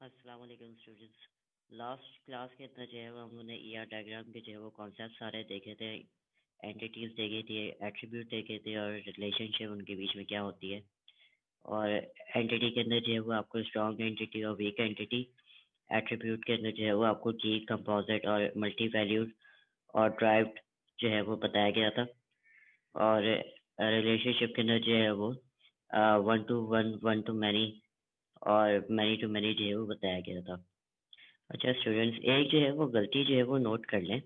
अस्सलाम वालेकुम students. Last class के अंदर जो है वो हम लोगों ने ईआर डायग्राम के जो है वो कॉन्सेप्ट सारे देखे थे, एंटिटीज देखी थी, एट्रीब्यूट देखे थे और रिलेशनशिप उनके बीच में क्या होती है। और एंटिटी के अंदर जो है वो आपको स्ट्रॉन्ग एंटिटी और वीक एंटिटी, एट्रीब्यूट के अंदर जो है वो आपको की, कंपोजिट और मल्टी वैल्यूड और ड्राइव्ड जो है वो बताया गया था। और रिलेशनशिप के अंदर जो है वो one two one, one two many और मैनी टू मैनी जो है वो बताया गया था। अच्छा स्टूडेंट्स, एक जो है वो गलती जो है वो नोट कर लें।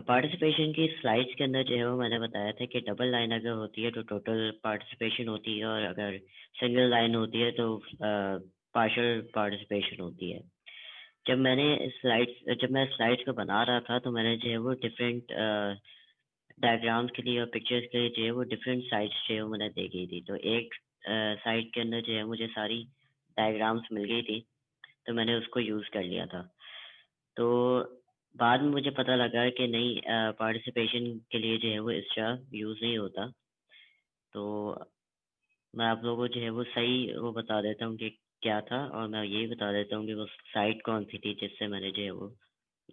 पार्टिसिपेशन की स्लाइड्स के अंदर जो है वो मैंने बताया था कि डबल लाइन अगर होती है तो टोटल पार्टिसिपेशन होती है, और अगर सिंगल लाइन होती है तो पार्शियल पार्टिसिपेशन होती है। जब मैं स्लाइड्स को बना रहा था तो मैंने जो है वो डिफरेंट डायग्राम्स के लिए और पिक्चर्स के लिए जो है वो डिफरेंट साइड्स जो है वो मैंने देखी थी। तो एक साइड के अंदर जो है मुझे सारी डायग्राम्स मिल गई थी, तो मैंने उसको यूज़ कर लिया था। तो बाद में मुझे पता लगा कि नहीं, पार्टिसिपेशन के लिए जो है वो इसका यूज़ नहीं होता। तो मैं आप लोगों को जो है वो सही वो बता देता हूँ कि क्या था, और मैं ये बता देता हूँ कि वो साइट कौन सी थी जिससे मैंने जो है वो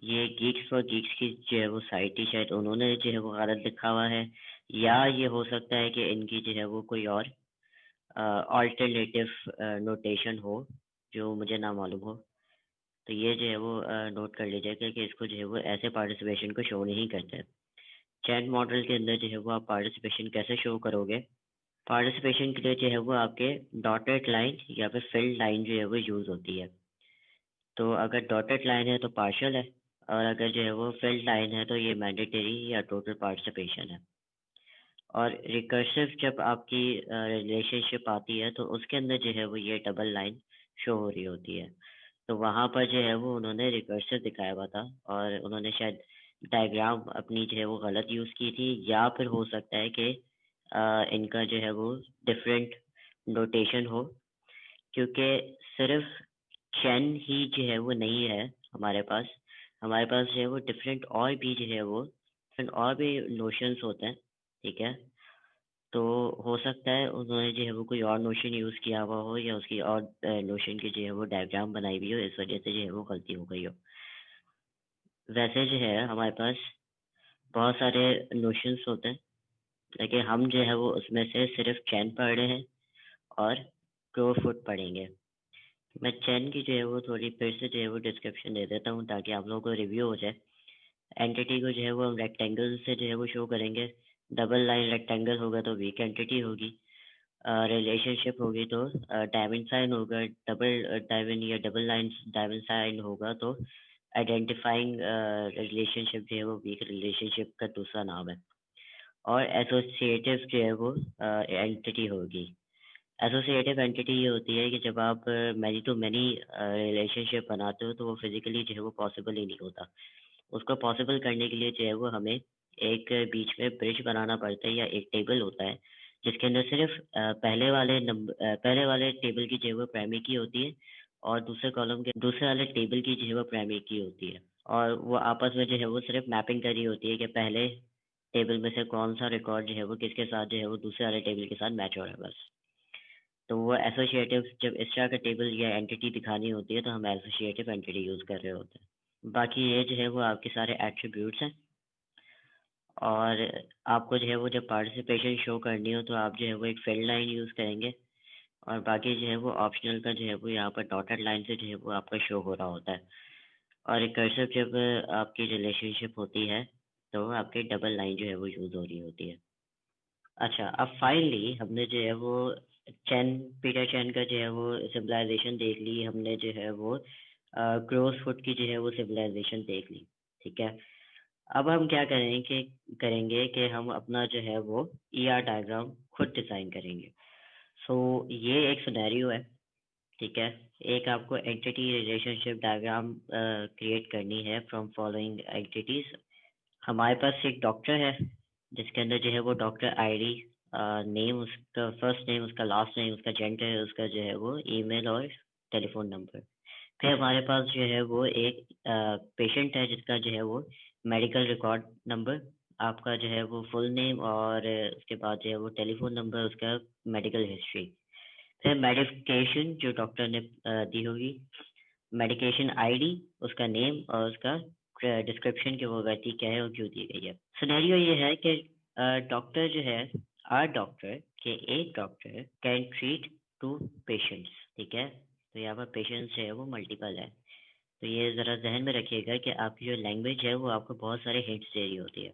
ये गीक्स फॉर गीक्स की जो है वो साइट थी। शायद उन्होंने जो है वो गलत लिखा हुआ है, या ये हो सकता है कि इनकी जो है वो कोई और ऑल्टरनेटिव नोटेशन हो जो मुझे ना मालूम हो। तो ये जो है वो नोट कर लीजिएगा कि इसको जो है वो ऐसे पार्टिसिपेशन को शो नहीं करते। चैट मॉडल के अंदर जो है वो आप पार्टिसिपेशन कैसे शो करोगे? पार्टिसिपेशन के लिए जो है वो आपके डॉटेड लाइन या फिर फिल्ड लाइन जो है वो यूज़ होती है। तो अगर डॉटेड लाइन है तो पार्शियल है, और अगर जो है वो फिल्ड लाइन है तो ये मैंडेटरी या टोटल पार्टिसिपेशन है। और रिकर्सिव जब आपकी रिलेशनशिप आती है तो उसके अंदर जो है वो ये डबल लाइन शो हो रही होती है। तो वहाँ पर जो है वो उन्होंने रिकर्सिव दिखाया हुआ था, और उन्होंने शायद डायग्राम अपनी जो है वो गलत यूज़ की थी, या फिर हो सकता है कि इनका जो है वो डिफरेंट नोटेशन हो, क्योंकि सिर्फ चैन ही जो है वो नहीं है हमारे पास जो है वो डिफरेंट और भी जो है वो डिफरेंट और भी नोशंस होते हैं। ठीक है, तो हो सकता है उन्होंने जो है वो कोई और नोशन यूज़ किया हुआ हो, या उसकी और नोशन की जो है वो डायग्राम बनाई हुई हो, इस वजह से जो है वो गलती हो गई हो। वैसे जो है हमारे पास बहुत सारे नोशंस होते हैं, लेकिन हम जो है वो उसमें से सिर्फ चैन पढ़ रहे हैं और क्रो फुट पढ़ेंगे। मैं चैन की जो है वो थोड़ी फिर से जो है वो डिस्क्रिप्शन दे देता हूँ ताकि आप लोगों को रिव्यू हो जाए। एंटिटी को जो है वो हम रेक्टेंगल से जो है वो शो करेंगे। डबल लाइन रेक्टेंगल होगा तो वीक एंटिटी होगी। रिलेशनशिप होगी तो डायमंड साइन होगा। डबल डायमंड या डबल लाइन डायमंड साइन होगा तो आइडेंटिफाइंग रिलेशनशिप जो है वो वीक रिलेशनशिप का दूसरा नाम है। और एसोसिएटिव जो है वो एंटिटी होगी। एसोसिएटिव एंटिटी ये होती है कि जब आप मैनी टू मैनी रिलेशनशिप बनाते हो तो वो फिजिकली जो है वो पॉसिबल ही नहीं होता। उसको पॉसिबल करने के लिए जो है वो हमें एक बीच में ब्रिज बनाना पड़ता है, या एक टेबल होता है जिसके अंदर सिर्फ पहले वाले टेबल की जो है वो प्राइमरी की होती है, और दूसरे कॉलम के दूसरे वाले टेबल की जो है वो प्राइमरी की होती है। और वो आपस में जो है वो सिर्फ मैपिंग करी होती है कि पहले टेबल में से कौन सा रिकॉर्ड जो है वो किसके साथ जो है वो दूसरे वाले टेबल के साथ मैच हो रहा है, बस। तो वो एसोसिएटिव जब इस तरह का टेबल या एंटिटी दिखानी होती है तो हम एसोसिएटिव एंटिटी यूज़ कर रहे होते हैं। बाकी ये जो है वो आपके सारे एट्रीब्यूट्स हैं, और आपको जो है वो जब पार्टिसिपेशन शो करनी हो तो आप जो है वो एक फील्ड लाइन यूज़ करेंगे, और बाकी जो है वो ऑप्शनल का जो है वो यहाँ पर डॉटेड लाइन से जो है वो आपका शो हो रहा होता है। और एक कर्सर जब आपकी रिलेशनशिप होती है तो आपकी डबल लाइन जो है वो यूज़ हो रही होती है। अच्छा, अब फाइनली हमने जो है वो चैन पीटर चैन का जो है वो सिविलाइजेशन देख ली, हमने जो है वो क्रोस फुट की जो है वो सिविलाइजेशन देख ली। ठीक है, अब हम क्या करेंगे कि हम अपना जो है वो ईआर डायग्राम खुद डिज़ाइन करेंगे। सो ये एक सिनेरियो है। ठीक है, एक आपको एंटिटी रिलेशनशिप डायग्राम क्रिएट करनी है फ्रॉम फॉलोइंग एंटिटीज। हमारे पास एक डॉक्टर है जिसके अंदर जो है वो डॉक्टर आईडी, नेम, उसका फर्स्ट नेम, उसका लास्ट नेम, उसका जेंडर, उसका जो है वो ईमेल और टेलीफोन नंबर। फिर हमारे पास जो है वो एक पेशेंट है जिसका जो है वो मेडिकल रिकॉर्ड नंबर, आपका जो है वो फुल नेम, और उसके बाद जो है वो टेलीफोन नंबर, उसका मेडिकल हिस्ट्री। फिर मेडिकेशन जो डॉक्टर ने दी होगी, मेडिकेशन आईडी, उसका नेम और उसका डिस्क्रिप्शन कि वो व्यक्ति क्या है और क्यों दी गई है। सिनेरियो ये है कि डॉक्टर जो है, आर डॉक्टर के एक डॉक्टर कैन ट्रीट 2 पेशेंट्स, ठीक है। तो यहाँ पर पेशेंट्स जो है वो मल्टीपल है। तो ये ज़रा जहन में रखिएगा कि आपकी जो लैंग्वेज है वो आपको बहुत सारे हिंट्स दे रही होती है।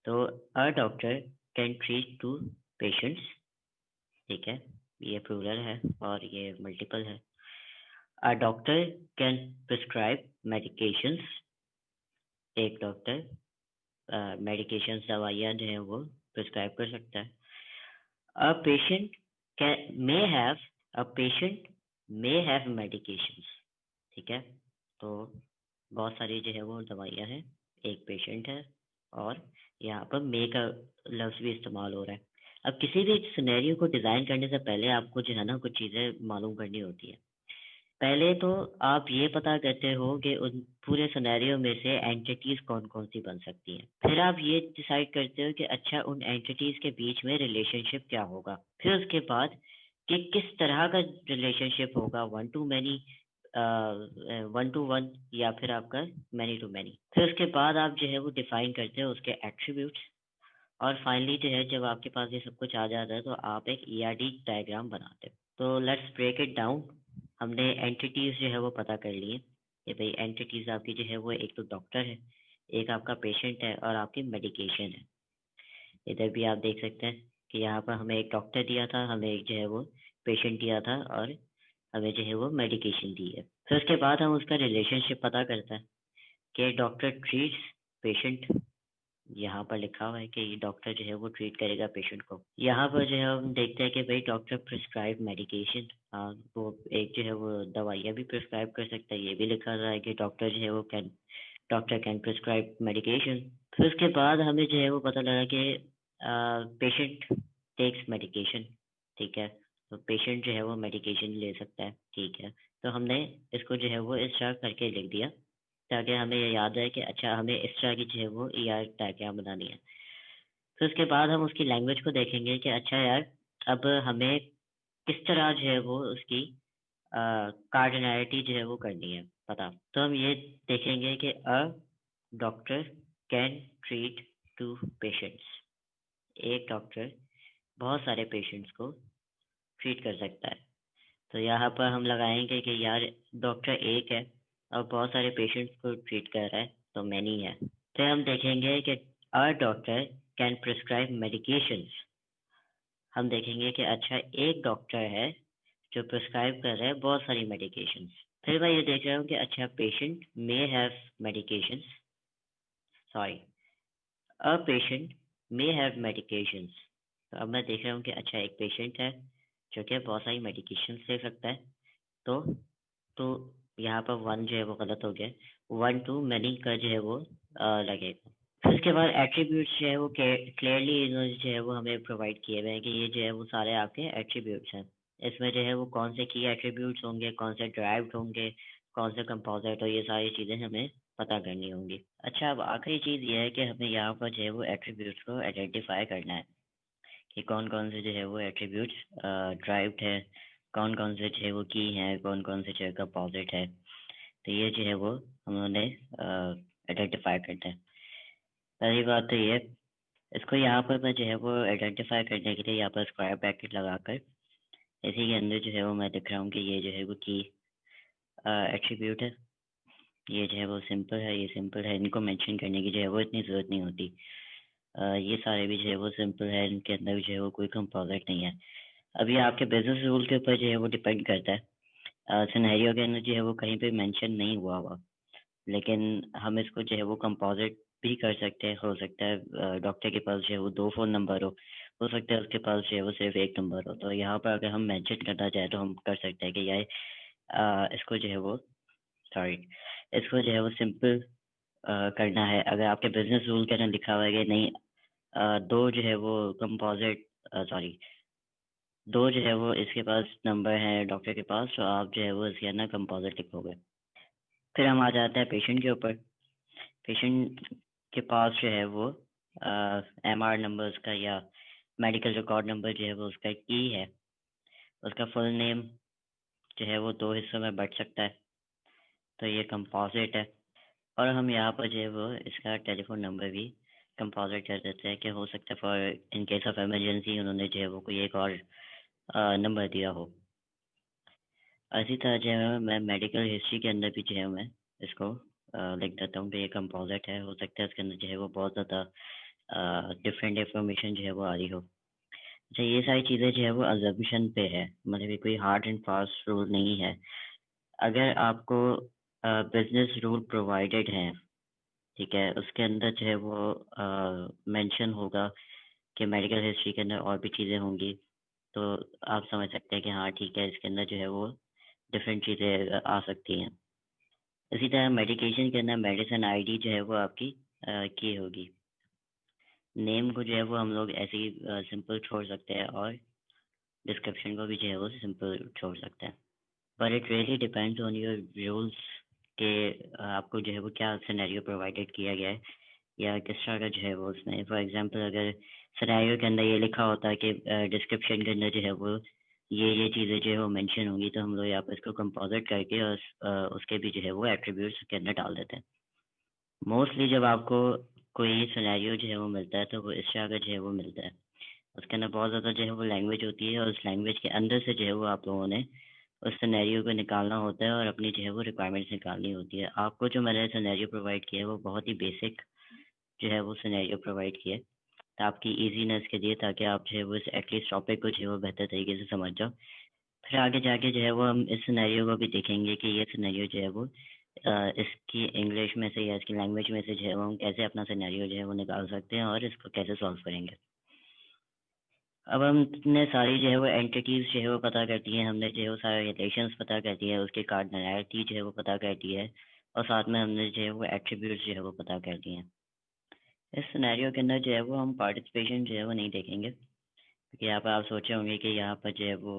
तो a doctor can treat 2 patients, ठीक है, ये प्लूरल है और ये मल्टीपल है। A doctor can prescribe medications, एक डॉक्टर मेडिकेशंस दवाइयाँ जो है वो प्रिस्क्राइब कर सकता है। A patient may have, a patient may have medications, ठीक है। तो बहुत सारी जो है वो दवाइयाँ हैं, एक पेशेंट है और यहाँ पर मे का लफ्ज़ भी इस्तेमाल हो रहा है। अब किसी भी सिनेरियो को डिज़ाइन करने से पहले आपको जो है ना कुछ चीज़ें मालूम करनी होती है। पहले तो आप ये पता करते हो कि उन पूरे सिनेरियो में से एंटिटीज कौन कौन सी बन सकती हैं। फिर आप ये डिसाइड करते हो कि अच्छा उन एंटिटीज के बीच में रिलेशनशिप क्या होगा। फिर उसके बाद कि किस तरह का रिलेशनशिप होगा, 1 to many, 1 to 1 या फिर आपका many to many। फिर उसके बाद आप जो है वो डिफाइन करते हो उसके एट्रीब्यूट्स और फाइनली जो है जब आपके पास ये सब कुछ आ जाता है तो आप एक ERD डायग्राम बनाते हो। तो लेट्स ब्रेक इट डाउन। हमने एंटिटीज जो है वो पता कर लिए कि भाई एंटिटीज आपकी जो है वो एक तो डॉक्टर है, एक आपका पेशेंट है और आपकी मेडिकेशन है। इधर भी आप देख सकते हैं कि यहाँ पर हमें एक डॉक्टर दिया था, हमें एक जो है वो पेशेंट दिया था और हमें जो है वो मेडिकेशन दी है। फिर उसके बाद हम उसका रिलेशनशिप पता करते हैं कि डॉक्टर ट्रीट्स पेशेंट, यहाँ पर लिखा हुआ है कि ये डॉक्टर जो है वो ट्रीट करेगा पेशेंट को। यहाँ पर जो है हम देखते हैं कि भाई डॉक्टर प्रिस्क्राइब मेडिकेशन, हाँ वो एक जो है वो दवाइयाँ भी प्रिस्क्राइब कर सकता है, ये भी लिखा हुआ है कि डॉक्टर जो है वो डॉक्टर कैन प्रिस्क्राइब मेडिकेशन। फिर उसके बाद हमें जो है वो पता लगा कि पेशेंट टेक्स मेडिकेशन, ठीक है। तो पेशेंट जो है वो मेडिकेशन ले सकता है, ठीक है। तो हमने इसको जो है वो इस तरह करके लिख दिया ताकि हमें ये याद है कि अच्छा हमें इस तरह की जो है वो ER डायग्राम बनानी है। फिर उसके बाद हम उसकी लैंग्वेज को देखेंगे कि अच्छा यार अब हमें किस तरह जो है वो उसकी कार्डिनैलिटी जो है वो करनी है पता। तो हम ये देखेंगे कि a doctor can treat 2 patients, एक डॉक्टर बहुत सारे पेशेंट्स को ट्रीट कर सकता है। तो यहाँ पर हम लगाएंगे कि यार डॉक्टर एक है और बहुत सारे पेशेंट्स को ट्रीट कर रहा है तो मैनी है। फिर हम देखेंगे कि a doctor can prescribe medications, हम देखेंगे कि अच्छा एक डॉक्टर है जो प्रिस्क्राइब कर रहा है बहुत सारी मेडिकेशंस। फिर मैं ये देख रहा हूँ कि अच्छा patient may have medications, sorry a patient may have medications. तो अब मैं देख रहा हूँ कि अच्छा एक पेशेंट है जो कि बहुत सारी मेडिकेशंस ले सकता है। तो यहाँ पर 1 जो है वो गलत हो गया, 1 to many का जो है वो लगेगा। फिर उसके बाद एट्रीब्यूट्स जो है वो क्लियरली इन्होंने जो है वो हमें प्रोवाइड किए हुए हैं कि ये जो है वो सारे आपके एट्रीब्यूट्स हैं। इसमें जो है वो कौन से की एट्रीब्यूट्स होंगे, कौन से ड्राइव्ड होंगे, कौन से कंपोजिट, और ये सारी चीज़ें हमें पता करनी होंगी। अच्छा अब आखिरी चीज़ ये है कि हमें यहाँ पर जो है वो एट्रीब्यूट्स को आइडेंटिफाई करना है कि कौन कौन से जो है वो एट्रीब्यूट्स ड्राइव्ड है, कौन कौन से जो है वो की हैं, कौन कौन से जो है कंपोजिट है। तो ये जो है वो उन्होंने आइडेंटिफाई करना है। पहली बात तो ये, इसको यहाँ पर मैं जो है वो आइडेंटिफाई करने के लिए यहाँ पर स्क्वायर ब्रैकेट लगाकर इसी के अंदर जो है वो मैं दिख रहा हूँ कि ये जो है वो की एट्रीब्यूट है। ये जो है वो सिंपल है, ये सिंपल है, इनको मेंशन करने की जो है वो इतनी ज़रूरत नहीं होती। ये सारे भी जो है वो सिंपल है, इनके अंदर भी जो है वो कोई कंपोजिट नहीं है। अभी आपके बिजनेस रूल के ऊपर जो है वो डिपेंड करता है। सिनेरियो के अंदर जो है वो कहीं पे मेंशन नहीं हुआ लेकिन हम इसको जो है वो कंपोजिट भी कर सकते हैं। हो सकता है डॉक्टर के पास जो है वो 2 फ़ोन नंबर हो सकता है उसके पास जो है वो सिर्फ 1 नंबर हो। तो यहाँ पर अगर हम मेंशन करना चाहें तो हम कर सकते हैं कि यार इसको जो है वो सॉरी इसको जो है वो सिंपल करना है। अगर आपके बिजनेस रूल के अंदर लिखा हुआ है कि नहीं दो जो है वो कंपोजिट सॉरी 2 जो है वो इसके पास नंबर है डॉक्टर के पास, तो आप जो है वो इसके अंदर कंपोजिट लिखोगे। फिर हम आ जाते हैं पेशेंट के ऊपर। पेशेंट के पास जो है वो MR नंबर उसका या मेडिकल रिकॉर्ड नंबर जो है वो उसका की है। उसका फुल नेम जो है वो 2 हिस्सों में बँट सकता है, तो ये कंपोजिट है। और हम यहाँ पर जो है वो इसका टेलीफोन नंबर भी कंपोजिट कर देते हैं कि हो सकता है for in case of emergency उन्होंने जो है वो कोई एक और नंबर दिया हो। इसी तरह जो है मैं मेडिकल हिस्ट्री के अंदर भी जो है मैं इसको लिख देता हूँ कि ये कंपोजिट है। हो सकता है इसके अंदर जो है वो बहुत ज़्यादा डिफरेंट इंफॉर्मेशन जो है वो आ रही हो। अच्छा, ये सारी चीज़ें जो है वो अजम्पशन पे है, मतलब ये कोई हार्ड एंड फास्ट रूल नहीं है। अगर आपको बिजनेस रूल प्रोवाइडेड हैं, ठीक है, उसके अंदर जो है वो मेंशन होगा कि मेडिकल हिस्ट्री के अंदर और भी चीज़ें होंगी, तो आप समझ सकते हैं कि हाँ ठीक है, इसके अंदर जो है वो डिफरेंट चीज़ें आ सकती हैं। इसी तरह मेडिकेशन के अंदर मेडिसिन आईडी जो है वो आपकी की होगी। नेम को जो है वो हम लोग ऐसे ही सिंपल छोड़ सकते हैं और डिस्क्रिप्शन को भी जो है वो सिंपल छोड़ सकते हैं। पर it really depends on your rules के आपको जो है वो क्या सिनेरियो प्रोवाइडेड किया गया है या किस तरह का जो है वो उसमें। फॉर एग्जांपल अगर सिनेरियो के अंदर ये लिखा होता है कि डिस्क्रिप्शन के अंदर जो है वो ये चीज़ें जो है वो मेंशन होंगी, तो हम लोग यहाँ पर इसको कंपोजिट करके और उसके भी जो है वो एट्रीब्यूट्स के अंदर डाल देते हैं। मोस्टली जब आपको कोई सिनेरियो जो है वो मिलता है तो वो इस तरह का जो है वो मिलता है। उसके अंदर बहुत ज़्यादा जो है वो लैंग्वेज होती है और उस लैंग्वेज के अंदर से जो है वो आप लोगों ने उस सिनेरियो को निकालना होता है और अपनी जो है वो रिक्वायरमेंट्स निकालनी होती है। आपको जो मैंने सिनेरियो प्रोवाइड किया है वो बहुत ही बेसिक जो है वो सिनेरियो प्रोवाइड किया है, तो आपकी ईजीनेस के लिए, ताकि आप जो है वो इस एटलीस्ट टॉपिक को जो है वो बेहतर तरीके से समझ जाओ। फिर आगे जाके जो है वो हम इस सिनेरियो को भी देखेंगे कि ये सिनेरियो जो है वो इसकी इंग्लिश में से या इसकी लैंग्वेज में से जो है वो हम कैसे अपना सिनेरियो जो है वो निकाल सकते हैं और इसको कैसे सॉल्व करेंगे। अब हमने सारी जो है वो एंटिटीज जो है वो पता कर दी है, हमने जो है वो सारे रिलेशंस पता कर दिए है, उसकी कार्डिनैलिटी जो है वो पता कर दी है और साथ में हमने जो है वो एट्रीब्यूट्स जो है वो पता कर दिए हैं। इस सिनेरियो के अंदर जो है वो हम पार्टिसिपेशन जो है वो नहीं देखेंगे, क्योंकि यहाँ पर आप सोचे होंगे कि यहाँ पर जो है वो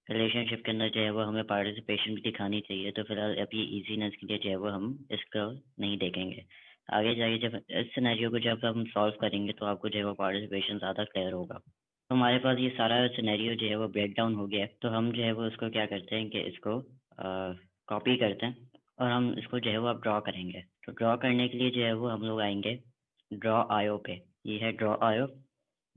रिलेशनशिप के अंदर जो है वो हमें पार्टिसिपेशन भी दिखानी चाहिए, तो फिलहाल अभी इजीनेस के लिए जो है वो हम इसको नहीं देखेंगे। आगे जाके जब इस सिनेरियो को जब हम सॉल्व करेंगे तो आपको जो है वो पार्टिसिपेशन ज़्यादा क्लियर होगा। तो हमारे पास ये सारा सिनेरियो जो है वो ब्रेक डाउन हो गया है, तो हम जो है वो इसको क्या करते हैं कि इसको कॉपी करते हैं और हम इसको जो है वो अब ड्रॉ करेंगे। तो ड्रॉ करने के लिए जो है वो हम लोग आएंगे ड्रॉ आयो पे। ये है ड्रॉ आयो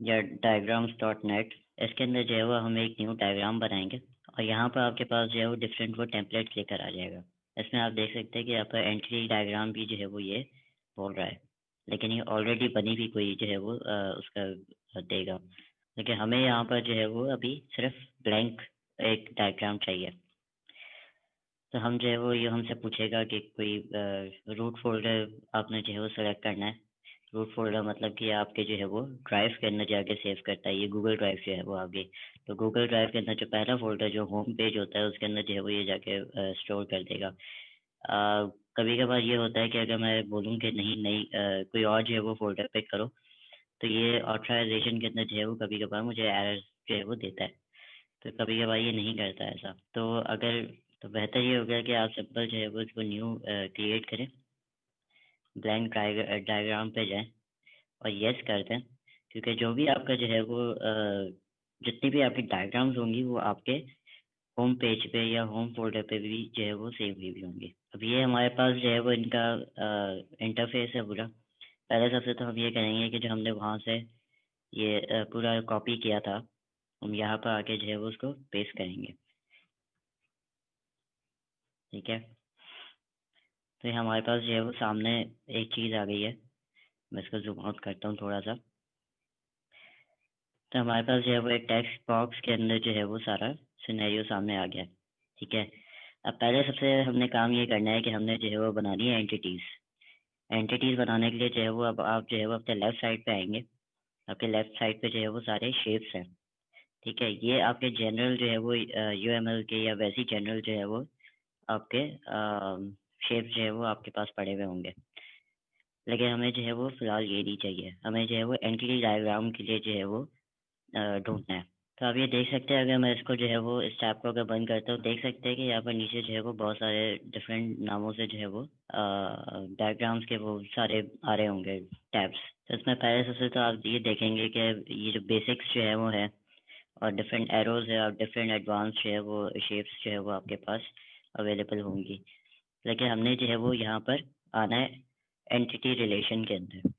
या diagrams.net। इसके अंदर जो है वो हम एक न्यू डायग्राम बनाएंगे और यहाँ पर आपके पास जो है वो डिफरेंट वो टेम्पलेट्स लेकर आ जाएगा। इसमें आप देख सकते हैं कि यहाँ पर एंट्री डायग्राम भी जो है वो ये बोल रहा है, लेकिन ये ऑलरेडी बनी भी कोई जो है वो उसका देगा, लेकिन हमें यहाँ पर जो है वो अभी सिर्फ ब्लैंक एक डायग्राम चाहिए। तो हम जो है वो ये हमसे पूछेगा कि कोई रूट फोल्डर आपने जो है वो सेलेक्ट करना है। रूट फोल्डर मतलब कि आपके जो है वो ड्राइव के अंदर जाके सेव करता है, ये गूगल ड्राइव जो है वो आगे। तो गूगल ड्राइव के अंदर जो पहला फोल्डर जो होम पेज होता है उसके अंदर जो है वो ये जाके स्टोर कर देगा। कभी कभार ये होता है कि अगर मैं बोलूँ कि नहीं कोई और जो है वो फोल्डर पिक करो, तो ये ऑथराइजेशन के अंदर जो है वो कभी कभार मुझे एरर जो है वो देता है, तो कभी कभार ये नहीं करता है ऐसा। तो बेहतर ये होगा कि आप सिंपल जो है वो इसको न्यू क्रिएट करें, ब्लैंक डायग्राम पे जाएं और यस कर दें, क्योंकि जो भी आपका जो है वो जितनी भी आपकी डायग्राम्स होंगी वो आपके होम पेज पे या होम फोल्डर पे भी जो है वो सेव हुई भी होंगी। अब ये हमारे पास जो है वो इनका इंटरफेस है पूरा। पहले सबसे तो हम ये करेंगे कि जो हमने वहाँ से ये पूरा कॉपी किया था, हम यहाँ पर आके जो है वो उसको पेस्ट करेंगे। ठीक है, तो ये हमारे पास जो है वो सामने एक चीज़ आ गई है। मैं इसको जूम आउट करता हूँ थोड़ा सा। तो हमारे पास जो है वो एक टेक्स्ट बॉक्स के अंदर जो है वो सारा सिनेरियो सामने आ गया। ठीक है, अब पहले सबसे हमने काम ये करना है कि हमने जो है वो बनानी है एंटिटीज़। एंटिटीज़ बनाने के लिए जो है वो अब आप जो है वो अपने लेफ़्ट साइड पे आएंगे। आपके लेफ़्ट साइड पे जो है वो सारे शेप्स हैं। ठीक है, ये आपके जनरल जो है वो UML के या वैसी जनरल जो है वो आपके शेप्स जो है वो आपके पास पड़े हुए होंगे, लेकिन हमें जो है वो फ़िलहाल ये नहीं चाहिए। हमें जो है वो एंटिटी डायग्राम के लिए जो है वो ढूंढना है। तो आप ये देख सकते हैं, अगर मैं इसको जो है वो इस टैब को अगर बंद करता हूँ, देख सकते हैं कि यहाँ पर नीचे जो है वो बहुत सारे डिफरेंट नामों से जो है वो डायग्राम्स के वो सारे आ रहे होंगे टैब्स। तो इसमें पहले सबसे तो आप ये देखेंगे कि ये जो बेसिक्स जो है वो है, और डिफरेंट एरोज है और डिफरेंट एडवांस जो है वो शेप्स जो है वो आपके पास अवेलेबल होंगी। लेकिन हमने जो है वो यहाँ पर आना है एंटिटी रिलेशन के अंदर।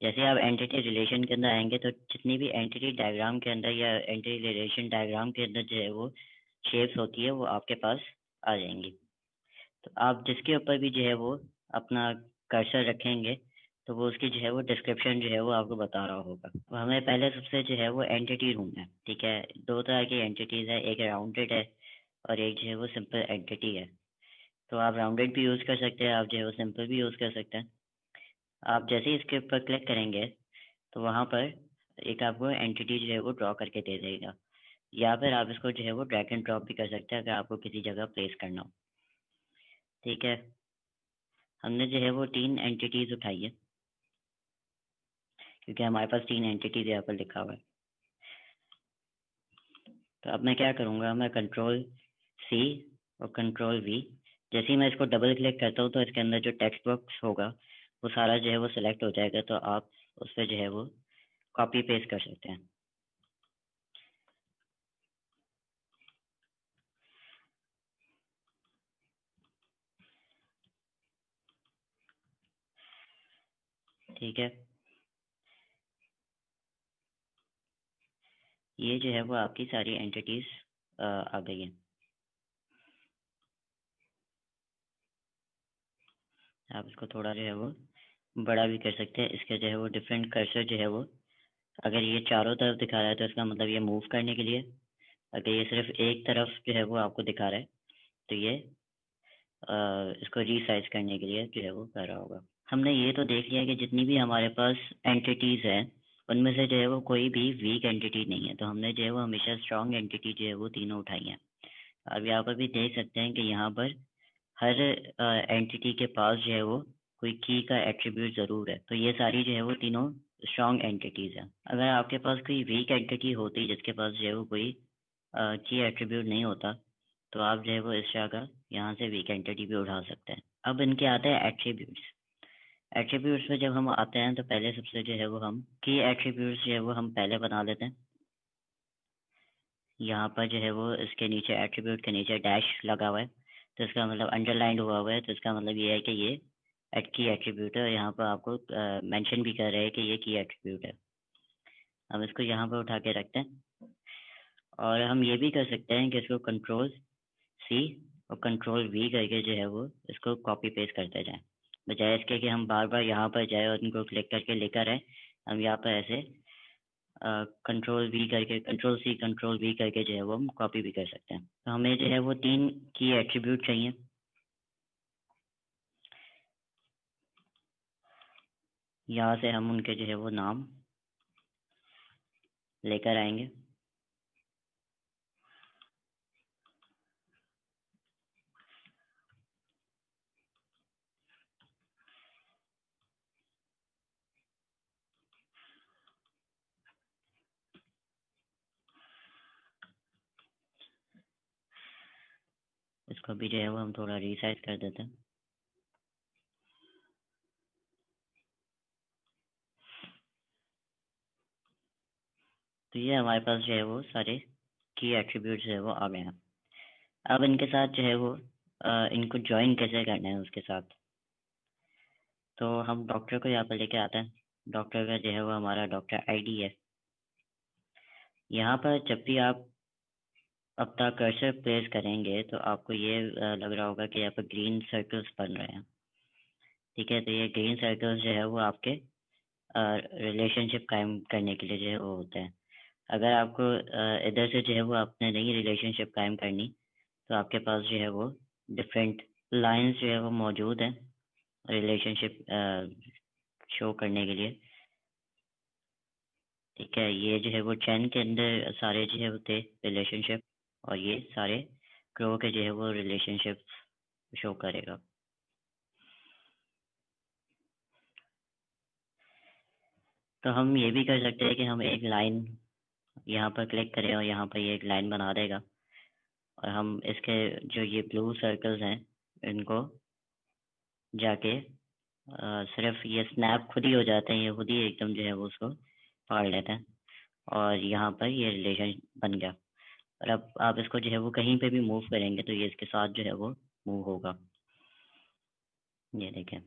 जैसे आप एंटिटी रिलेशन के अंदर आएंगे तो जितनी भी एंटिटी डायग्राम के अंदर या एंटिटी रिलेशन डायग्राम के अंदर जो है वो शेप्स होती है वो आपके पास आ जाएंगी। तो आप जिसके ऊपर भी जो है वो अपना कर्सर रखेंगे तो वो उसकी जो है वो डिस्क्रिप्शन जो है वो आपको बता रहा होगा। तो हमें पहले सबसे जो है वो एंटिटी ढूंढना है। ठीक है, दो तरह की एंटिटीज है, एक राउंडेड है और एक जो है वो सिंपल एंटिटी है। तो आप राउंडेड भी यूज़ कर सकते हैं, आप जो है वो सिंपल भी यूज़ कर सकते हैं। आप जैसे ही इसके ऊपर क्लिक करेंगे तो वहाँ पर एक आपको एंटिटी जो है वो ड्रॉ करके दे देगा, या फिर आप इसको जो है वो ड्रैग एंड ड्रॉप भी कर सकते हैं अगर आपको किसी जगह प्लेस करना हो। ठीक है, हमने जो है वो 3 एंटिटीज उठाई है क्योंकि हमारे पास 3 एंटिटीज यहाँ पर लिखा हुआ है। तो अब मैं क्या करूँगा, मैं कंट्रोल C और कंट्रोल V, जैसे ही मैं इसको डबल क्लिक करता हूँ तो इसके अंदर जो टेक्स्ट बॉक्स होगा वो सारा जो है वो सिलेक्ट हो जाएगा। तो आप उस पर जो है वो कॉपी पेस्ट कर सकते हैं। ठीक है, ये जो है वो आपकी सारी एंटिटीज आ गई हैं। आप इसको थोड़ा जो है वो बड़ा भी कर सकते हैं। इसके जो है वो डिफरेंट कर्सर जो है वो, अगर ये चारों तरफ दिखा रहा है तो इसका मतलब ये मूव करने के लिए, अगर ये सिर्फ एक तरफ जो है वो आपको दिखा रहा है तो ये इसको रीसाइज करने के लिए जो है वो कर रहा होगा। हमने ये तो देख लिया कि जितनी भी हमारे पास एंटिटीज हैं उनमें से जो है वो कोई भी वीक एंटिटी नहीं है। तो हमने जो है वो हमेशा स्ट्रॉन्ग एंटिटी जो है वो तीनों उठाई हैं। अब यहाँ पर भी देख सकते हैं कि यहाँ पर हर एंटिटी के पास जो है वो कोई की का एट्रीब्यूट ज़रूर है। तो ये सारी जो है वो तीनों स्ट्रॉन्ग एंटिटीज़ हैं। अगर आपके पास कोई वीक एंटिटी होती जिसके पास जो है वो कोई की एट्रीब्यूट नहीं होता तो आप जो है वो इस जगह यहाँ से वीक एंटिटी भी उठा सकते हैं। अब इनके आते हैं एट्रीब्यूट्स। एट्रीब्यूट्स में जब हम आते हैं तो पहले सबसे जो है वो हम की एट्रीब्यूट्स जो है वो हम पहले बना लेते हैं। यहाँ पर जो है वो इसके नीचे एट्रीब्यूट के नीचे डैश लगा हुआ है तो इसका मतलब अंडरलाइंड हुआ है, तो इसका मतलब ये है कि ये की एट्रीब्यूट है और यहाँ पर आपको मेंशन भी कर रहे हैं कि ये की एट्रीब्यूट है। हम इसको यहाँ पर उठा के रखते हैं और हम ये भी कर सकते हैं कि इसको कंट्रोल C और कंट्रोल V करके जो है वो इसको कॉपी पेस्ट करते जाएं, बजाय इसके कि हम बार बार यहाँ पर जाए और इनको क्लिक करके लेकर आए। हम यहाँ पर ऐसे कंट्रोल V करके, कंट्रोल C कंट्रोल V करके जो है वो हम कॉपी भी कर सकते हैं। तो हमें जो है वो 3 की एट्रीब्यूट चाहिए। यहाँ से हम उनके जो है वो नाम लेकर आएंगे। इसको भी जो है वो हम थोड़ा रीसाइज कर देते हैं। तो ये हमारे पास जो है वो सारे की एट्रीब्यूट जो है वो आ गए हैं। अब इनके साथ जो है वो इनको ज्वाइन कैसे करना है उसके साथ, तो हम डॉक्टर को यहाँ पर लेके आते हैं। डॉक्टर का जो है वो हमारा डॉक्टर ID है। यहाँ पर जब भी आप अपना कर्सर प्लेस करेंगे तो आपको ये लग रहा होगा कि यहाँ पर ग्रीन सर्कल्स बन रहे हैं। ठीक है, तो ये ग्रीन सर्कल्स जो है वो आपके रिलेशनशिप कायम करने के लिए जो है वो होते हैं। अगर आपको इधर से जो है वो आपने नई रिलेशनशिप कायम करनी तो आपके पास जो है वो डिफरेंट लाइंस जो है वो मौजूद हैं रिलेशनशिप शो करने के लिए। ठीक है, ये जो है वो चैन के अंदर सारे जो है वो थे रिलेशनशिप और ये सारे क्रो के जो है वो रिलेशनशिप शो करेगा। तो हम ये भी कर सकते हैं कि हम एक लाइन यहाँ पर क्लिक करें और यहाँ पर ये एक लाइन बना देगा और हम इसके जो ये ब्लू सर्कल्स हैं इनको जाके सिर्फ ये स्नैप खुद ही हो जाते हैं, ये खुद ही एकदम जो है वो उसको फाड़ लेते हैं। और यहाँ पर ये रिलेशन बन गया। और अब आप इसको जो है वो कहीं पे भी मूव करेंगे तो ये इसके साथ जो है वो मूव होगा। ये देखें,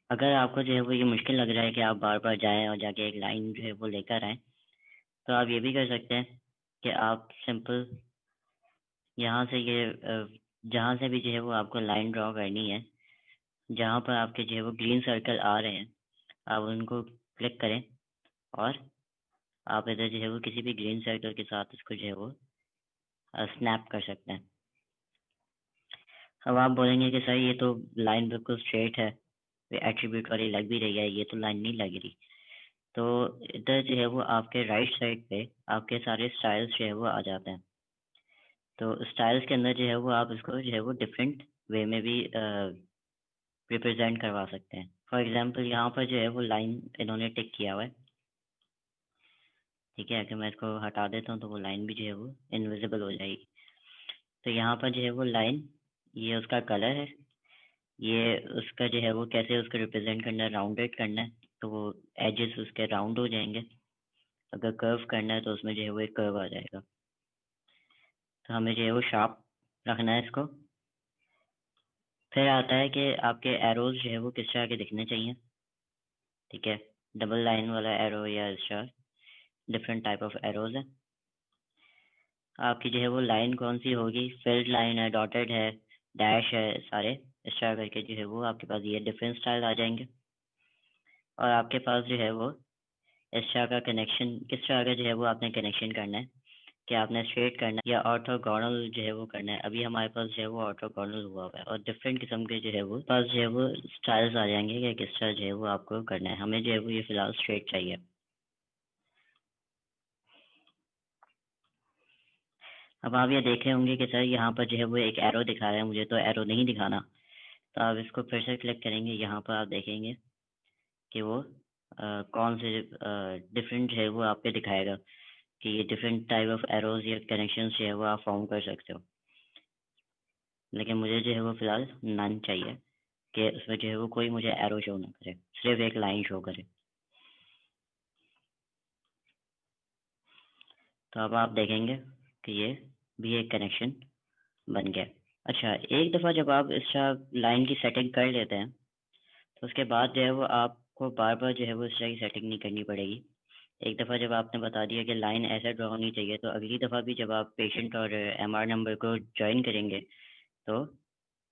अगर आपको जो है वो ये मुश्किल लग रहा है कि आप बार बार जाएं और जाके एक लाइन जो है वो लेकर आएँ, तो आप ये भी कर सकते हैं कि आप सिंपल यहाँ से ये जहाँ से भी जो है वो आपको लाइन ड्रॉ करनी है, जहाँ पर आपके जो है वो ग्रीन सर्कल आ रहे हैं, आप उनको क्लिक करें और आप इधर जो है वो किसी भी ग्रीन सर्कल के साथ इसको जो है वो स्नैप कर सकते हैं। अब आप बोलेंगे कि सर ये तो लाइन बिल्कुल स्ट्रेट है, एट्रीब्यूट वाली लग भी रही है, ये तो लाइन नहीं लग रही। तो इधर जो है वो आपके राइट साइड पे आपके सारे स्टाइल्स जो है वो आ जाते हैं। तो स्टाइल्स के अंदर जो है वो आप इसको जो है वो डिफरेंट वे में भी रिप्रेजेंट करवा सकते हैं। फॉर एग्जांपल यहाँ पर जो है वो लाइन इन्होंने टिक किया हुआ है, ठीक है। अगर मैं इसको हटा देता हूँ तो वो लाइन भी जो है वो इनविजिबल हो जाएगी। तो यहाँ पर जो है वो लाइन, ये उसका कलर है, ये उसका जो है वो कैसे उसको रिप्रेजेंट करना है, राउंडेड करना है तो वो एजेस उसके राउंड हो जाएंगे। अगर कर्व करना है तो उसमें जो है वो एक कर्व आ जाएगा। तो हमें जो है वो शार्प रखना है इसको। फिर आता है कि आपके एरोज जो है वो किस तरह के दिखने चाहिए, ठीक है। डबल लाइन वाला एरो या star, different type of arrows है। आपकी जो है वो लाइन कौन सी होगी, फिल्ड लाइन है, डॉटेड है, डैश है, सारे स्टार करके जो है वो आपके पास ये डिफरेंट स्टाइल आ जाएंगे। और आपके पास जो है वो इस तरह का कनेक्शन, किस तरह का जो है वो आपने कनेक्शन करना है, कि आपने स्ट्रेट करना है या ऑर्थोगोनल जो है वो करना है। अभी हमारे पास जो है वो ऑर्थोगोनल हुआ हुआ है और डिफरेंट किस्म के जो है वो पास जो है वो स्टाइल्स आ जाएंगे कि किस तरह जो है वो आपको करना है। हमें जो है वो ये फिलहाल स्ट्रेट चाहिए। अब आप ये देखे होंगे कि सर यहाँ पर जो है वो एक एरो दिखा रहा है, मुझे तो एरो नहीं दिखाना। तो आप इसको फिर से क्लिक करेंगे, यहाँ पर आप देखेंगे कि वो कौन से डिफरेंट जो है वो आपके दिखाएगा कि ये डिफरेंट टाइप ऑफ एरोज या कनेक्शन जो है वो आप फॉर्म कर सकते हो। लेकिन मुझे जो है वो फिलहाल नन चाहिए कि उसमें जो है वो कोई मुझे एरो शो ना करे, सिर्फ एक लाइन शो करे। तो अब आप देखेंगे कि ये भी एक कनेक्शन बन गया। अच्छा, एक दफ़ा जब आप इस लाइन की सेटिंग कर लेते हैं तो उसके बाद जो है वो आपको बार बार जो है वो इस तरह की सेटिंग नहीं करनी पड़ेगी। एक दफ़ा जब आपने बता दिया कि लाइन ऐसा ड्रॉ होनी चाहिए, तो अगली दफ़ा भी जब आप पेशेंट और एमआर नंबर को ज्वाइन करेंगे तो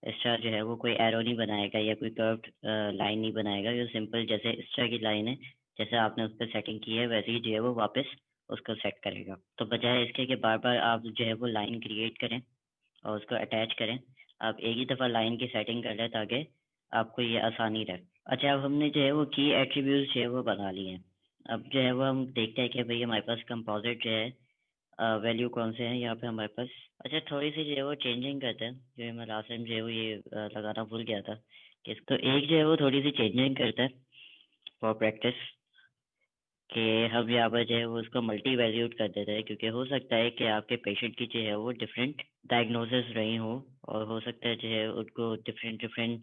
इस तरह जो है वो कोई एरो नहीं बनाएगा या कोई कर्व्ड लाइन नहीं बनाएगा। ये सिंपल जैसे इस तरह की लाइन है, जैसे आपने उस पर सेटिंग की है वैसे ही जो है वो वापस उसको सेट करेगा। तो बजाय इसके कि बार बार आप जो है वो लाइन क्रिएट करें और उसको अटैच करें, आप एक ही दफ़ा लाइन की सेटिंग कर लें ताकि आपको ये आसानी रहे। अच्छा, अब हमने जो है वो की एट्रीब्यूट्स जो है वो बना लिए हैं। अब जो है वो हम देखते हैं कि भाई हमारे पास कंपोजिट जो है वैल्यू कौन से हैं यहाँ पे हमारे पास। अच्छा, थोड़ी सी जो है वो चेंजिंग करते हैं, जो मैं लास्ट टाइम जो है वो ये लगाना भूल गया था कि इसको एक जो है वो थोड़ी सी चेंजिंग करते हैं फॉर प्रैक्टिस, कि हम यहाँ पर जो है वो उसको मल्टी वैल्यूड कर देते हैं, क्योंकि हो सकता है कि आपके पेशेंट की जो है वो डिफरेंट डायग्नोसिस रही हो और हो सकता है जो है उनको डिफरेंट डिफरेंट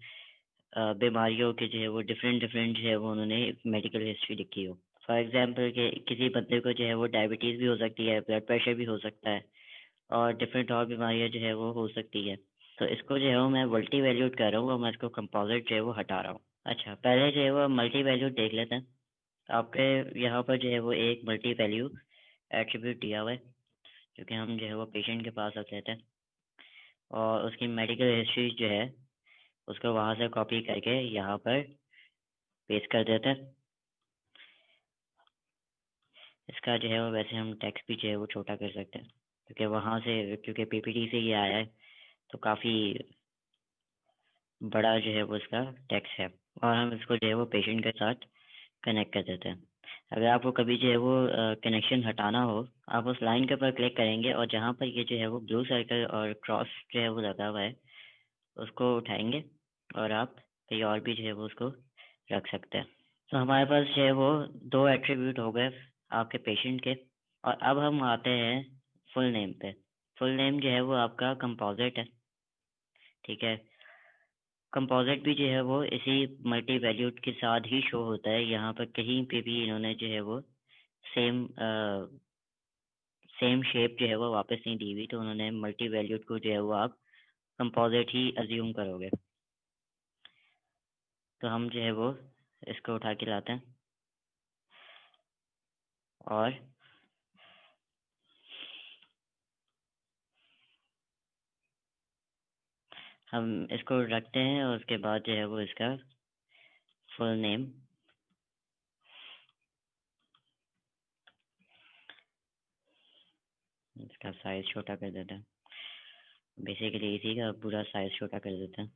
बीमारियों के जो है वो डिफरेंट डिफरेंट जो है वो उन्होंने मेडिकल हिस्ट्री लिखी हो। फॉर एग्जांपल कि किसी बंदे को जो है वो डायबिटीज़ भी हो सकती है, ब्लड प्रेशर भी हो सकता है और डिफरेंट और बीमारियां जो है वो हो सकती है। तो इसको जो है वो मैं मल्टी वैल्यूड कर रहा हूँ और मैं इसको कंपोजिट जो है वो हटा रहा हूँ। अच्छा, पहले जो है वो मल्टी वैल्यूड देख लेते हैं। आपके यहाँ पर जो है वो एक मल्टी वैल्यू एट्रीब्यूट दिया हुआ है, जो कि हम जो है वो पेशेंट के पास रख लेते हैं और उसकी मेडिकल हिस्ट्री जो है उसको वहाँ से कॉपी करके यहाँ पर पेस्ट कर देते हैं। इसका जो है वो वैसे हम टेक्स्ट भी जो है वो छोटा कर सकते हैं, क्योंकि वहाँ से, क्योंकि पीपीटी से ये आया है तो काफ़ी बड़ा जो है वो इसका टेक्स्ट है। और हम इसको जो है वो पेशेंट के साथ कनेक्ट कर देते हैं। अगर आपको कभी जो है वो कनेक्शन हटाना हो, आप उस लाइन के ऊपर क्लिक करेंगे और जहाँ पर ये जो है वो ब्लू सर्कल और क्रॉस जो है वो लगा हुआ है उसको उठाएंगे और आप कहीं और भी जो है वो उसको रख सकते हैं। तो हमारे पास जो है वो दो एट्रीब्यूट हो गए आपके पेशेंट के। और अब हम आते हैं फुल नेम पे। फुल नेम जो है वो आपका कंपोजिट है, ठीक है। कंपोजिट भी जो है वो इसी मल्टी वैल्यूड के साथ ही शो होता है। यहाँ पर कहीं पे भी इन्होंने जो है वो सेम सेम शेप जो है वो वापस नहीं दी हुई, तो उन्होंने मल्टी वैल्यूड को जो है वो आप कंपोजिट ही अज्यूम करोगे। तो हम जो है वो इसको उठा के लाते हैं और हम इसको रखते हैं और उसके बाद जो है वो इसका फुल नेम इसका साइज छोटा कर देते हैं। बेसिकली इसी का पूरा साइज छोटा कर देते हैं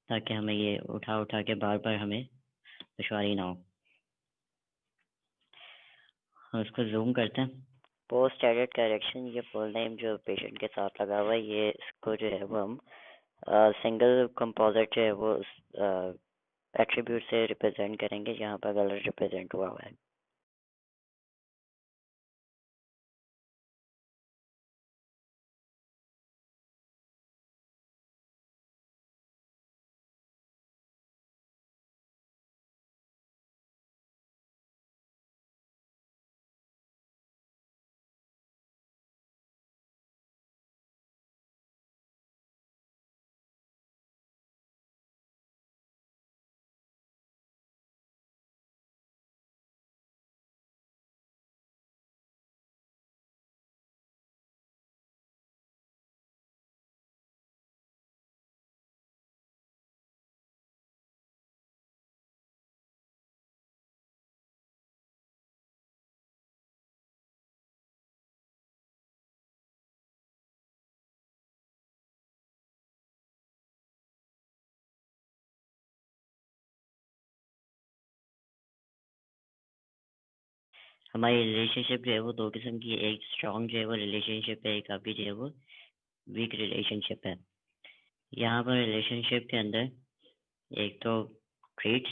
ताकि हमें ये उठा उठा के बार बार हमें दुश्वारी ना हो। हम इसको जूम करते हैं। पोस्ट एडिट करेक्शन, ये फुल नेम जो पेशेंट के साथ लगा हुआ है, ये इसको जो है वो हम सिंगल कंपोजिट जो है वो एट्रीब्यूट से रिप्रेजेंट करेंगे, यहाँ पर गलत रिप्रेजेंट हुआ है। हमारी रिलेशनशिप जो है वो दो किस्म की है, एक स्ट्रॉन्ग जो है वो रिलेशनशिप है, एक आपकी जो है वो वीक रिलेशनशिप है। यहाँ पर रिलेशनशिप के अंदर एक तो ट्रेट्स,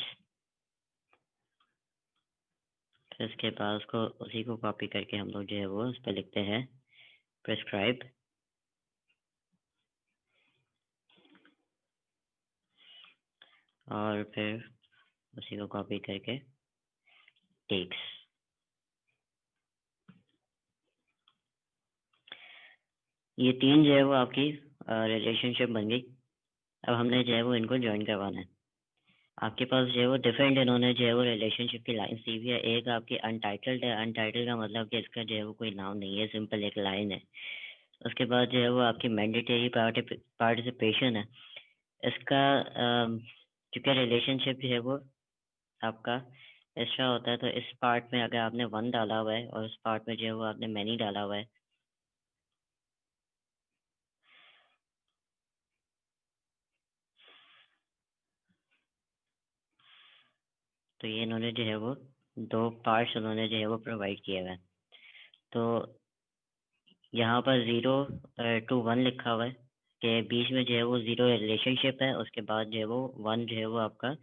फिर इसके बाद उसको उसी को कॉपी करके हम लोग जो है वो उस पर लिखते हैं प्रिस्क्राइब, और फिर उसी को कॉपी करके टेक्स। ये तीन जो है वो आपकी रिलेशनशिप बन गई। अब हमने जो है वो इनको ज्वाइन करवाना है। आपके पास जो है वो डिफरेंट इन्होंने जो है वो रिलेशनशिप की लाइन दी हुई है। एक आपकी अनटाइटल्ड है, अनटाइटल्ड का मतलब कि इसका जो है वो कोई नाम नहीं है, सिंपल एक लाइन है। उसके बाद जो है वो आपकी मैंडेटरी पार्टिसिपेशन है। इसका क्योंकि रिलेशनशिप जो है वो आपका एक्स्ट्रा होता है, तो इस पार्ट में अगर आपने वन डाला हुआ है और उस पार्ट में जो है वो आपने मैनी डाला हुआ है, तो ये इन्होंने जो है वो दो पार्ट्स उन्होंने जो है वो प्रोवाइड किया हुआ है। तो यहाँ पर 0 to 1 लिखा हुआ है कि बीच में जो है वो जीरो रिलेशनशिप है, उसके बाद जो है वो 1 जो है वो आपका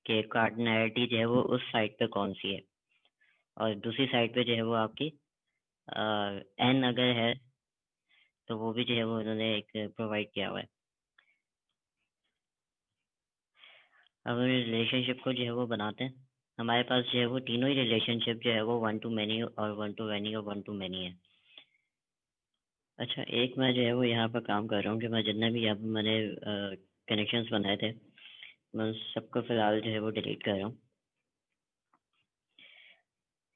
कि कार्डिनैलिटी जो है वो उस साइड पे कौन सी है, और दूसरी साइड पे जो है वो आपकी एन अगर है तो वो भी जो है वो उन्होंने एक प्रोवाइड किया हुआ है। अब रिलेशनशिप को जो है वो बनाते हैं। हमारे पास जो है वो तीनों ही रिलेशनशिप जो है वो 1 to many और 1 to many और 1 to many है। अच्छा, एक मैं जो है वो यहाँ पर काम कर रहा हूँ कि मैं जितने भी यहाँ पर मैंने कनेक्शंस बनाए थे, मैं उन सबको फ़िलहाल जो है वो डिलीट कर रहा हूँ,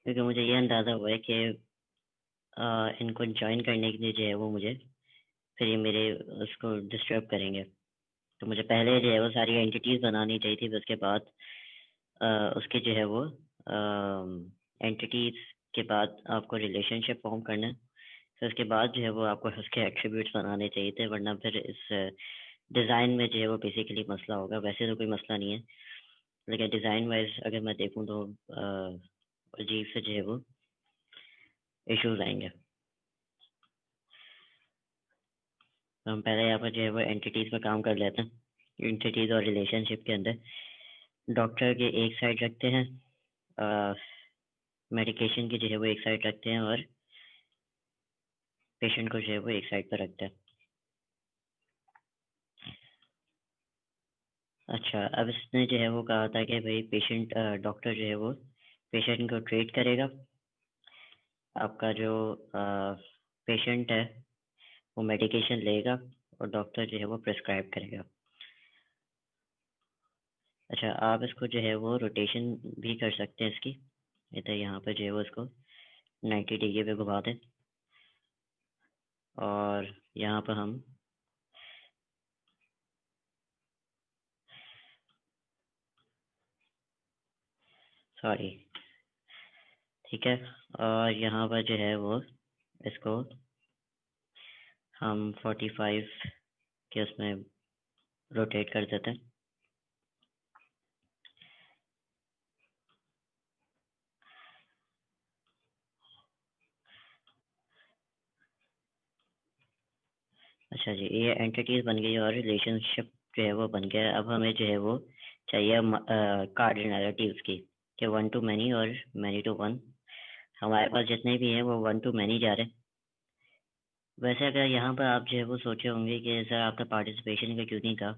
क्योंकि मुझे ये अंदाज़ा हुआ है कि इनको ज्वाइन करने के लिए जो है वो मुझे फिर ये मेरे उसको डिस्टर्ब करेंगे। तो मुझे पहले जो है वो सारी एंटिटीज़ बनानी चाहिए थी, फिर उसके बाद उसके जो है वो एंटिटीज़ के बाद आपको रिलेशनशिप फॉर्म करना है, फिर उसके बाद जो है वो आपको उसके एट्रीब्यूट्स बनाने चाहिए थे, वरना फिर इस डिज़ाइन में जो है वो बेसिकली मसला होगा। वैसे तो कोई मसला नहीं है, लेकिन डिज़ाइन वाइज अगर मैं देखूँ तो अजीब से जो है वो इश्यूज आएंगे। तो हम पहले यहाँ पर जो है वो एंटिटीज़ में काम कर लेते हैं। एंटिटीज़ और रिलेशनशिप के अंदर डॉक्टर के एक साइड रखते हैं, मेडिकेशन की जो है वो एक साइड रखते हैं, और पेशेंट को जो है वो एक साइड पर रखते हैं। अच्छा, अब इसने जो है वो कहा था कि भाई पेशेंट डॉक्टर जो है वो पेशेंट को ट्रीट करेगा। आपका जो पेशेंट है वो मेडिकेशन लेगा और डॉक्टर जो है वो प्रिस्क्राइब करेगा। अच्छा, आप इसको जो है वो रोटेशन भी कर सकते हैं इसकी। इधर यहाँ पर जो है वो इसको 90 डिग्री पे घुमा दें और यहाँ पर हम सॉरी, ठीक है, और यहाँ पर जो है वो इसको हम 45 के उसमें रोटेट कर देते हैं। अच्छा जी, ये एंटिटीज बन गई और रिलेशनशिप जो है वो बन गया। अब हमें जो है वो चाहिए कार्डिनलिटी उसकी, कि 1 to many और many to 1। हमारे पास जितने भी हैं वो 1 to many जा रहे हैं। वैसे अगर यहाँ पर आप जो है वो सोचे होंगे कि सर आपने पार्टिसिपेशन का क्यों नहीं कहा,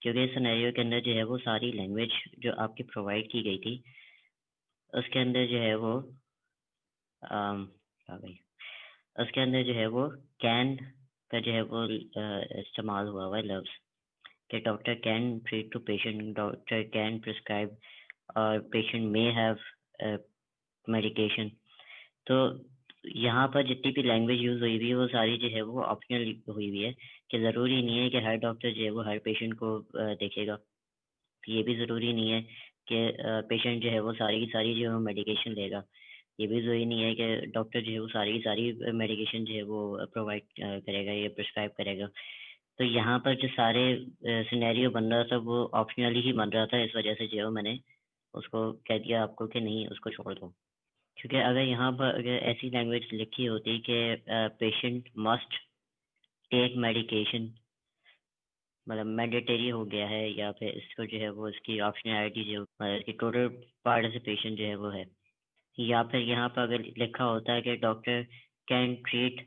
क्योंकि इस सिनेरियो के अंदर जो है वो सारी लैंग्वेज जो आपकी प्रोवाइड की गई थी उसके अंदर जो है वो आ गई, उसके अंदर जो है वो कैन का जो है वो इस्तेमाल हुआ है लफ्ज़, कि doctor can treat to patient, doctor can prescribe और पेशेंट मे हैव मेडिकेशन। तो यहाँ पर जितनी भी लैंग्वेज यूज़ हुई हुई है वो सारी जो है वो ऑप्शनल हुई हुई है, कि ज़रूरी नहीं है कि हर डॉक्टर जो है वो हर पेशेंट को देखेगा। ये भी ज़रूरी नहीं है कि पेशेंट जो है वो सारी की सारी जो है मेडिकेशन लेगा। ये भी ज़रूरी नहीं है कि डॉक्टर जो है वो सारी की सारी मेडिकेशन जो है वो प्रोवाइड करेगा या प्रिस्क्राइब करेगा। तो यहाँ पर जो सारे सिनेरियो बन रहा था वो ऑप्शनली ही बन रहा था, इस वजह से जो है मैंने उसको कह दिया आपको कि नहीं उसको छोड़ दो। क्योंकि अगर यहाँ पर अगर ऐसी लैंग्वेज लिखी होती कि पेशेंट मस्ट टेक मेडिकेशन, मतलब मैंडेटरी हो गया है, या फिर इसको जो है वो इसकी ऑप्शनैलिटी जो मतलब इसकी टोटल पार्टिसिपेशन जो है वो है, या फिर यहाँ पर अगर लिखा होता है कि doctor can treat,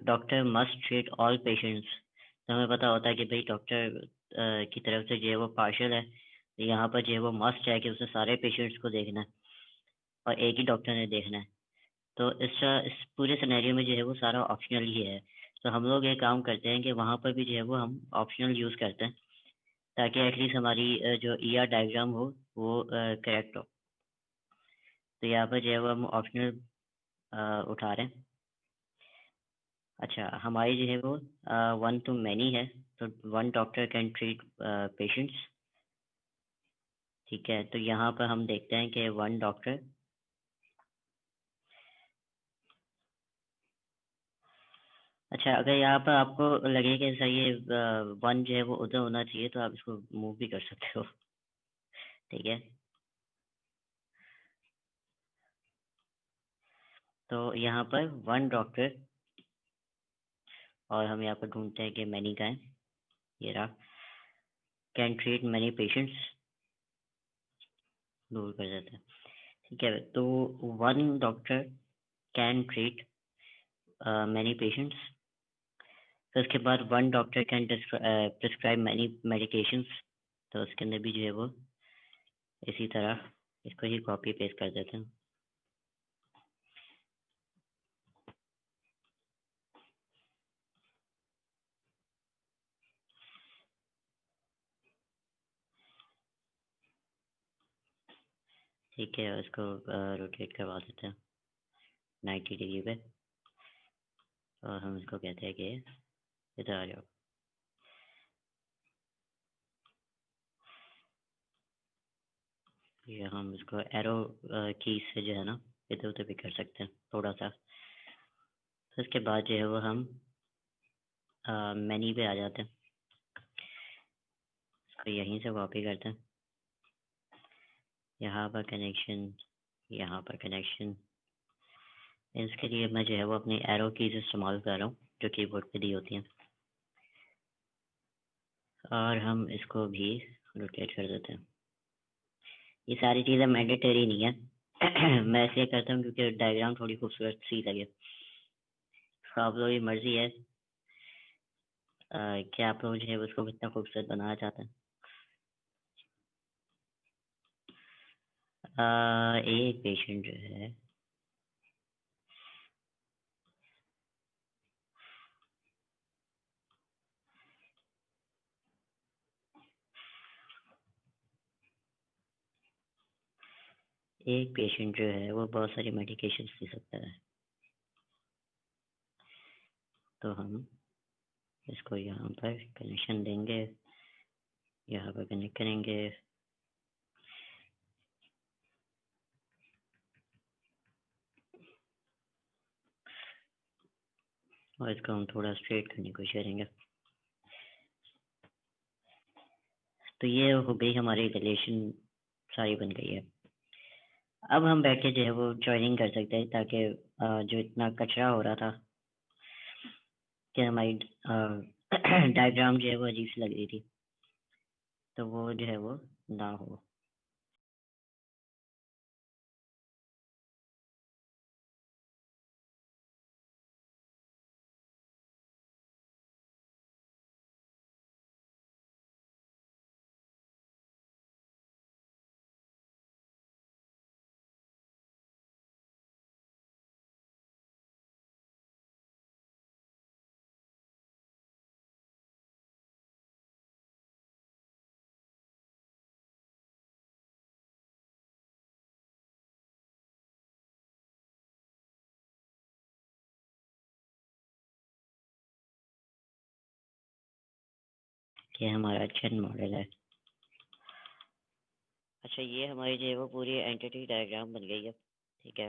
doctor must treat all patients, तो हमें पता होता है कि भाई डॉक्टर की तरफ से जो है वो पार्शल है। यहाँ पर जो है वो मस्ट है कि उसने सारे पेशेंट्स को देखना है और एक ही डॉक्टर ने देखना है। तो इस पूरे सिनेरियो में जो है वो सारा ऑप्शनल ही है। तो हम लोग ये काम करते हैं कि वहाँ पर भी जो है वो हम ऑप्शनल यूज़ करते हैं, ताकि एटलीस्ट हमारी जो ईआर डायग्राम हो वो करेक्ट हो। तो यहाँ पर जो है वो हम ऑप्शनल उठा रहे हैं। अच्छा, हमारी जो है वो 1 to many है, तो 1 डॉक्टर कैन ट्रीट पेशेंट्स। ठीक है, तो यहाँ पर हम देखते हैं कि 1 डॉक्टर, अच्छा अगर यहाँ पर आपको लगे कि सही है 1 जो है वो उधर होना चाहिए, तो आप इसको मूव भी कर सकते हो। ठीक है, तो यहाँ पर 1 डॉक्टर, और हम यहाँ पर ढूंढते हैं कि मैनी का है, ये रहा, कैन ट्रीट मैनी पेशेंट्स, दूर कर देते हैं। ठीक है, तो 1 doctor can treat many patients, फिर उसके बाद 1 doctor can prescribe many medications. तो उसके अंदर भी जो है वो इसी तरह इसको ही कॉपी पेस्ट कर देते हैं। ठीक है, इसको रोटेट करवा देते हैं 90 डिग्री पे, और हम इसको कहते हैं कि इधर आ जाओ। ये हम इसको एरो की से जो है ना इधर उधर भी कर सकते हैं थोड़ा सा। तो इसके बाद जो है वो हम मेन्यू पे आ जाते हैं, इसको यहीं से कॉपी करते हैं, यहाँ पर कनेक्शन, यहाँ पर कनेक्शन। इसके लिए मैं जो है वो अपनी एरो कीज इस्तेमाल कर रहा हूँ जो कीबोर्ड पे दी होती हैं, और हम इसको भी रोटेट कर देते हैं। ये सारी चीज़ें मैंडेटरी नहीं है मैं इसलिए करता हूँ क्योंकि डायग्राम थोड़ी खूबसूरत सी लगे। तो आप लोगों की मर्जी है कि आप लोग जो है उसको कितना खूबसूरत बनाना चाहते हैं। एक पेशेंट जो है वो बहुत सारी मेडिकेशन ले सकता है, तो हम इसको यहाँ पर कनेक्शन देंगे, यहाँ पर कनेक्ट करेंगे। और इसको हम थोड़ा स्ट्रेट करने की कोशिश करेंगे। तो ये हो गई हमारी रिलेशन, सारी बन गई है। अब हम बैठ के जो है वो ज्वाइनिंग कर सकते हैं, ताकि जो इतना कचरा हो रहा था कि हमारी डायग्राम जो है वो अजीब सी लग रही थी, तो वो जो है वो ना हो। ये हमारा चैन मॉडल है। अच्छा, ये हमारी जो है वो पूरी एंटिटी डायग्राम बन गई है, ठीक है।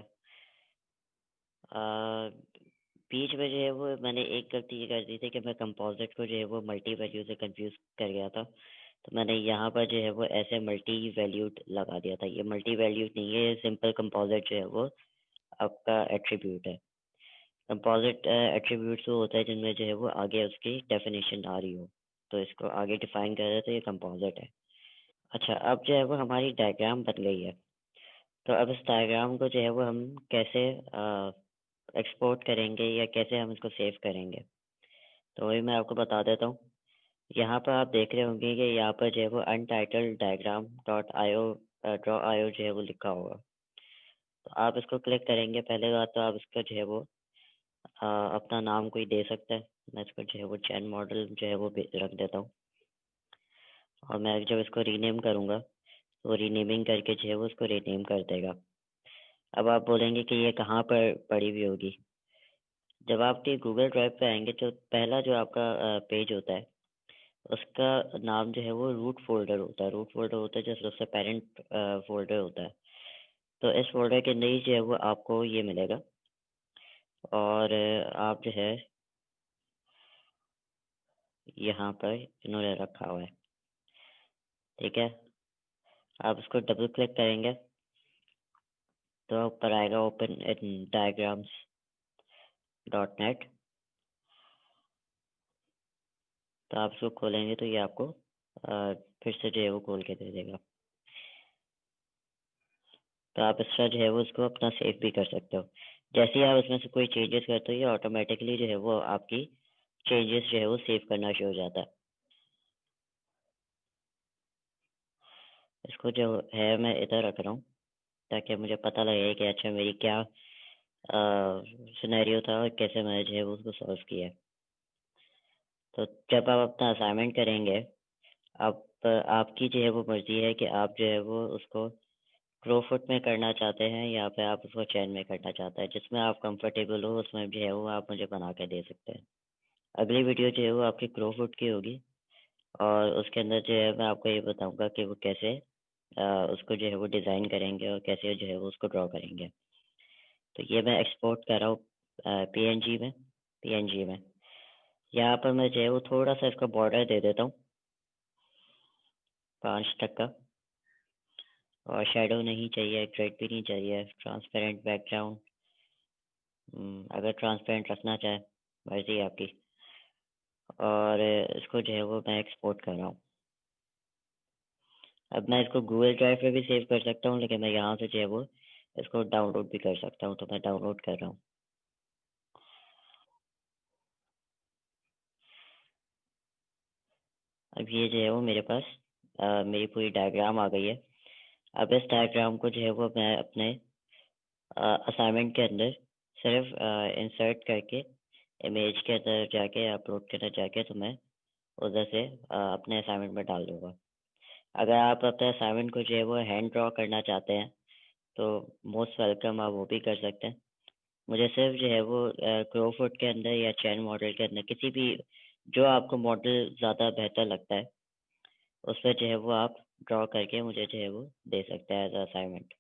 बीच में जो है वो मैंने एक गलती ये कर दी थी कि मैं कंपोजिट को जो है वो मल्टी वैल्यू से कंफ्यूज कर गया था, तो मैंने यहाँ पर जो है वो ऐसे मल्टी वैल्यूड लगा दिया था। ये मल्टी वैल्यूड नहीं है, ये सिंपल कंपोजिट जो है वो आपका एट्रीब्यूट है। कंपोजिट एट्रीब्यूट्स वो होता है जिनमें जो है वो आगे उसकी डेफिनेशन आ रही हो, तो इसको आगे डिफाइन कर रहे हैं, तो ये कंपोजिट है। अच्छा, अब जो है वो हमारी डायग्राम बन गई है, तो अब इस डायग्राम को जो है वो हम कैसे एक्सपोर्ट करेंगे या कैसे हम इसको सेव करेंगे, तो वही मैं आपको बता देता हूँ। यहाँ पर आप देख रहे होंगे कि यहाँ पर जो है वो untitled diagram dot IO draw IO जो है वो लिखा होगा, तो आप इसको क्लिक करेंगे। पहले बात तो आप इसका जो है वो अपना नाम कोई दे सकते हैं। मैं इसको जो है वो चैन मॉडल जो है वो रख देता हूँ, और मैं जब इसको रीनेम करूँगा तो रीनेमिंग करके जो है वो उसको रीनेम कर देगा। अब आप बोलेंगे कि ये कहाँ पर पड़ी हुई होगी। जब आपके गूगल ड्राइव पे आएंगे तो पहला जो आपका पेज होता है उसका नाम जो है वो रूट फोल्डर होता है। रूट फोल्डर होता है जैसे उससे पेरेंट फोल्डर होता है, तो इस फोल्डर के अंदर ही जो है वो आपको ये मिलेगा। और आप जो है यहाँ पर इन्होंने रखा हुआ है, ठीक है। आप इसको डबल क्लिक करेंगे तो ऊपर आएगा open in diagrams dot net. तो आप इसको खोलेंगे तो ये आपको फिर से जो है वो खोल के दे देगा। तो आप इस तरह जो है वो उसको अपना सेव भी कर सकते हो। जैसे ही आप इसमें से कोई चेंजेस करते हो ये ऑटोमेटिकली जो है वो आपकी चेंजेस जो है वो सेव करना शुरू हो जाता है। इसको जो है मैं इधर रख रहा हूँ ताकि मुझे पता लगे कि अच्छा मेरी क्या सिनेरियो था और कैसे मैंने जो है वो उसको सॉल्व किया है। तो जब आप अपना असाइनमेंट करेंगे, आप आपकी जो है वो मर्जी है कि आप जो है वो उसको क्रो फुट में करना चाहते हैं या फिर आप उसको चैन में करना चाहते हैं। जिसमें आप कंफर्टेबल हो उसमें जो है वो आप मुझे बना के दे सकते हैं। अगली वीडियो जो है वो आपकी क्रो फुट की होगी, और उसके अंदर जो है मैं आपको ये बताऊंगा कि वो कैसे उसको जो है वो डिज़ाइन करेंगे और कैसे जो है वो उसको ड्रॉ करेंगे। तो ये मैं एक्सपोर्ट कर रहा हूँ पीएनजी में। यहाँ पर मैं जो है वो थोड़ा सा इसका बॉर्डर दे देता हूँ 5 तक का, और शेडो नहीं चाहिए, ग्रेड भी नहीं चाहिए, ट्रांसपेरेंट बैकग्राउंड। अगर ट्रांसपेरेंट रखना चाहे मर्जी है आपकी। और इसको जो है वो मैं एक्सपोर्ट कर रहा हूँ। अब मैं इसको गूगल ड्राइव पे भी सेव कर सकता हूँ, लेकिन मैं यहाँ से जो है वो इसको डाउनलोड भी कर सकता हूँ, तो मैं डाउनलोड कर रहा हूँ। अब ये जो है वो मेरे पास मेरी पूरी डायग्राम आ गई है। अब इस डायग्राम को जो है वो मैं अपने असाइनमेंट के अंदर सिर्फ इंसर्ट करके इमेज के अंदर जाके अपलोड के अंदर जाके तो मैं उधर से अपने असाइनमेंट में डाल दूँगा। अगर आप अपने असाइनमेंट को जो है वो हैंड ड्रॉ करना चाहते हैं तो मोस्ट वेलकम, आप वो भी कर सकते हैं। मुझे सिर्फ जो है वो क्रो फुट के अंदर या चैन मॉडल के अंदर किसी भी जो आपको मॉडल ज़्यादा बेहतर लगता है उस पर जो है वो आप ड्रॉ करके मुझे जो है वो दे सकते हैं एज अ असाइनमेंट।